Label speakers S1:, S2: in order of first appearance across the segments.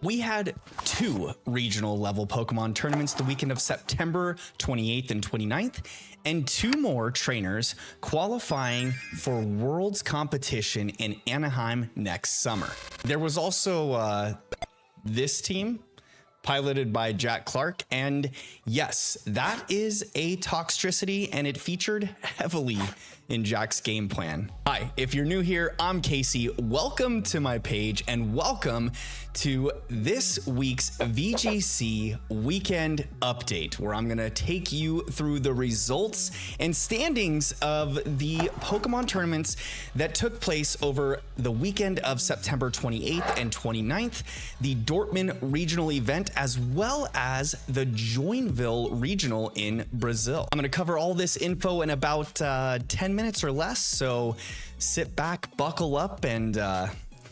S1: We had two regional level Pokemon tournaments the weekend of September 28th and 29th, and two more trainers qualifying for Worlds competition in Anaheim next summer. There was also this team piloted by Jack Clark, and yes, that is a Toxtricity, and it featured heavily in Jack's game plan. Hi, if you're new here, I'm Casey. Welcome to my page and welcome to this week's VGC weekend update, where I'm gonna take you through the results and standings of the Pokemon tournaments that took place over the weekend of September 28th and 29th, the Dortmund regional event, as well as the Joinville regional in Brazil. I'm gonna cover all this info in about 10 minutes or less, so sit back, buckle up, and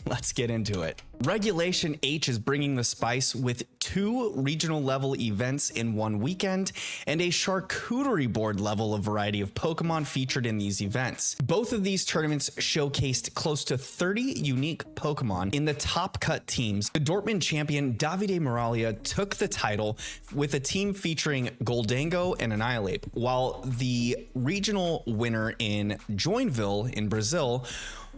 S1: let's get into it. Regulation H is bringing the spice with two regional level events in one weekend and a charcuterie board level of variety of Pokemon featured in these events. Both of these tournaments showcased close to 30 unique Pokemon in the top cut teams. The Dortmund champion Davide Moralia took the title with a team featuring Goldango and Annihilape, while the regional winner in Joinville in Brazil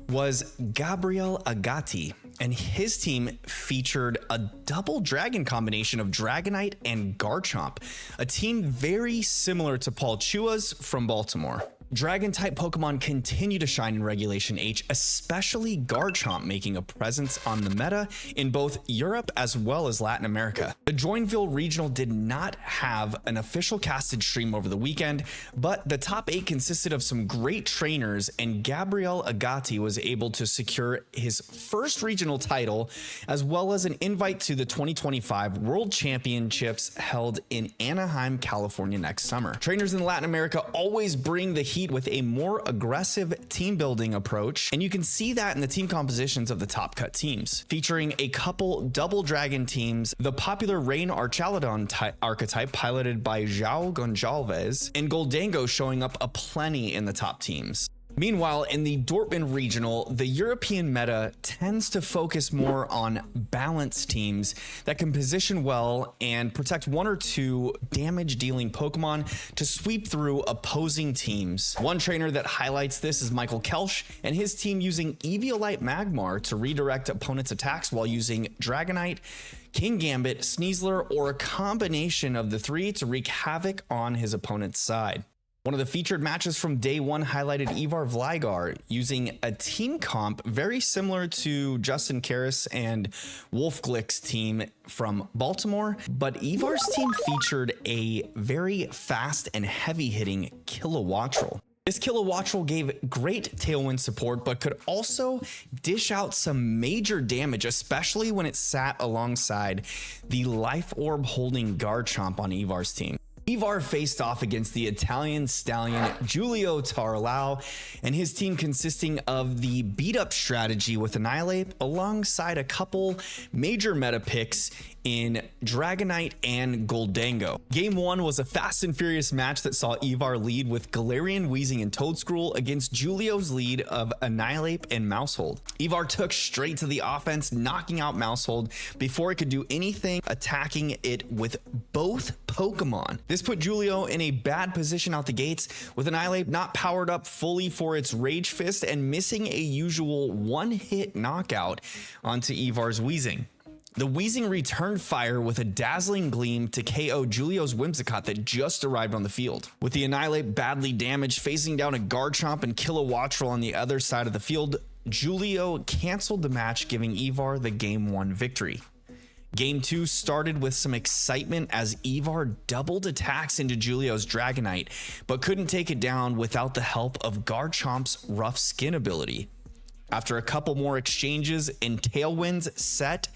S1: was Gabriel Agati, and his team featured a double dragon combination of Dragonite and Garchomp, a team very similar to Paul Chua's from Baltimore. Dragon-type Pokemon continue to shine in Regulation H, especially Garchomp making a presence on the meta in both Europe as well as Latin America. The Joinville Regional did not have an official casted stream over the weekend, but the top 8 consisted of some great trainers, and Gabriel Agati was able to secure his first regional title, as well as an invite to the 2025 World Championships held in Anaheim, California next summer. Trainers in Latin America always bring the heat with a more aggressive team building approach, and you can see that in the team compositions of the top cut teams, featuring a couple double dragon teams, the popular Rain Archaludon archetype piloted by João Gonçalves, and Goldango showing up aplenty in the top teams. Meanwhile, in the Dortmund regional, the European meta tends to focus more on balanced teams that can position well and protect one or two damage-dealing Pokemon to sweep through opposing teams. One trainer that highlights this is Michael Kelsch and his team using Eviolite Magmar to redirect opponents' attacks while using Dragonite, King Gambit, Sneasler, or a combination of the three to wreak havoc on his opponent's side. One of the featured matches from day one highlighted Ivar Vlygar using a team comp very similar to Justin Karras and Wolfglick's team from Baltimore, but Ivar's team featured a very fast and heavy-hitting Kilowattrel. This Kilowattrel gave great tailwind support, but could also dish out some major damage, especially when it sat alongside the Life Orb holding Garchomp on Ivar's team. Ivar faced off against the Italian stallion Giulio Tarlau and his team, consisting of the beat up strategy with Annihilape alongside a couple major meta picks in Dragonite and Goldango. Game 1 was a fast and furious match that saw Ivar lead with Galarian, Weezing, and Toedscruel against Giulio's lead of Annihilape and Mousehold. Ivar took straight to the offense, knocking out Mousehold before it could do anything, attacking it with both Pokemon. This put Giulio in a bad position out the gates, with Annihilape not powered up fully for its Rage Fist and missing a usual one-hit knockout onto Ivar's Weezing. The Weezing returned fire with a dazzling gleam to KO Giulio's Whimsicott that just arrived on the field. With the Annihilape badly damaged, facing down a Garchomp and Kilowattrel on the other side of the field, Giulio canceled the match, giving Ivar the Game 1 victory. Game 2 started with some excitement as Ivar doubled attacks into Giulio's Dragonite, but couldn't take it down without the help of Garchomp's Rough Skin ability. After a couple more exchanges and tailwinds set,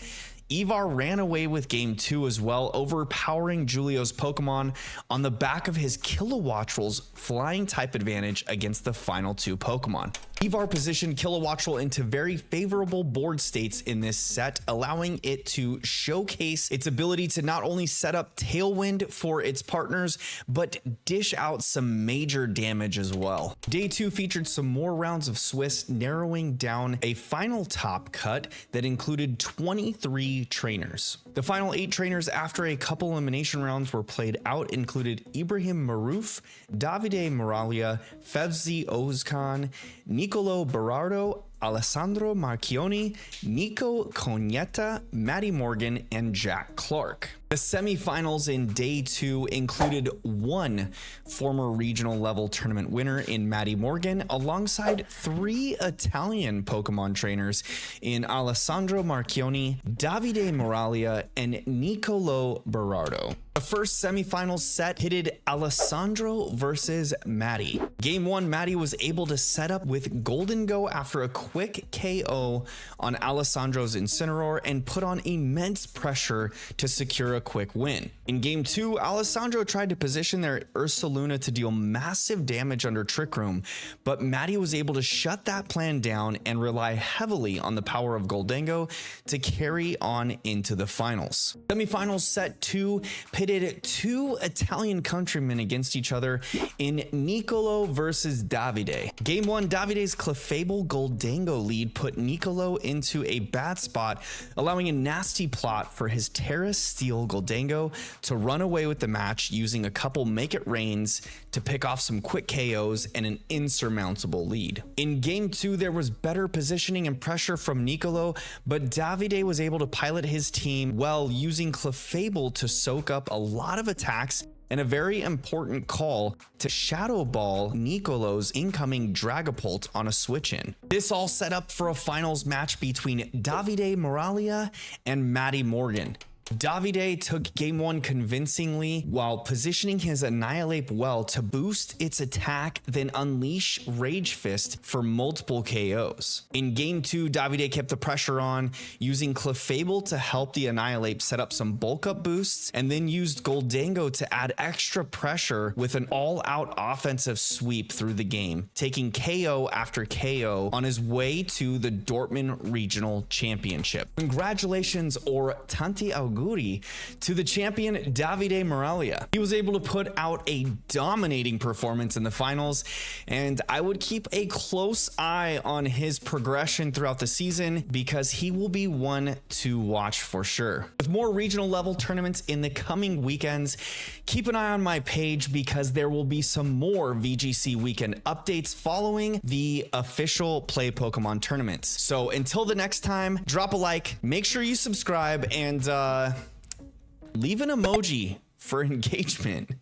S1: Ivar ran away with Game 2 as well, overpowering Giulio's Pokemon on the back of his Kilowattrel's flying type advantage against the final two Pokemon. Ivar positioned Kilowattrel into very favorable board states in this set, allowing it to showcase its ability to not only set up Tailwind for its partners, but dish out some major damage as well. Day 2 featured some more rounds of Swiss, narrowing down a final top cut that included 23 trainers. The final 8 trainers after a couple elimination rounds were played out included Ibrahim Maruf, Davide Moralia, Fevzi Ozkan, Nicolo Berardo, Alessandro Marchioni, Nico Cognetta, Matty Morgan, and Jack Clark. The semifinals in day 2 included one former regional level tournament winner in Matty Morgan, alongside 3 Italian Pokemon trainers in Alessandro Marchioni, Davide Moralia, and Nicolo Berardo. The first semifinal set pitted Alessandro versus Matty. Game 1, Matty was able to set up with Golden Go after a quick KO on Alessandro's Incineroar and put on immense pressure to secure a quick win. In game 2, Alessandro tried to position their Ursaluna to deal massive damage under Trick Room, but Matty was able to shut that plan down and rely heavily on the power of Goldengo to carry on into the finals. Semifinals set 2 pitted 2 Italian countrymen against each other in Nicolo versus Davide. Game 1, Davide's Clefable Goldango lead put Nicolo into a bad spot, allowing a nasty plot for his Terra Steel Goldango to run away with the match using a couple Make It Rains to pick off some quick KOs and an insurmountable lead. In game 2, there was better positioning and pressure from Nicolo, but Davide was able to pilot his team well, using Clefable to soak up a lot of attacks and a very important call to Shadow Ball Nicolo's incoming Dragapult on a switch in. This all set up for a finals match between Davide Moralia and Matty Morgan. Davide took game 1 convincingly while positioning his Annihilape well to boost its attack, then unleash Rage Fist for multiple KOs. In game 2, Davide kept the pressure on, using Clefable to help the Annihilape set up some bulk up boosts, and then used Goldango to add extra pressure with an all-out offensive sweep through the game, taking KO after KO on his way to the Dortmund Regional Championship. Congratulations, or tanti auguri, to the champion Davide Moralia. He was able to put out a dominating performance in the finals, and I would keep a close eye on his progression throughout the season because he will be one to watch for sure. With more regional level tournaments in the coming weekends, keep an eye on my page because there will be some more VGC weekend updates following the official Play Pokemon tournaments. So until the next time, drop a like, make sure you subscribe, and leave an emoji for engagement.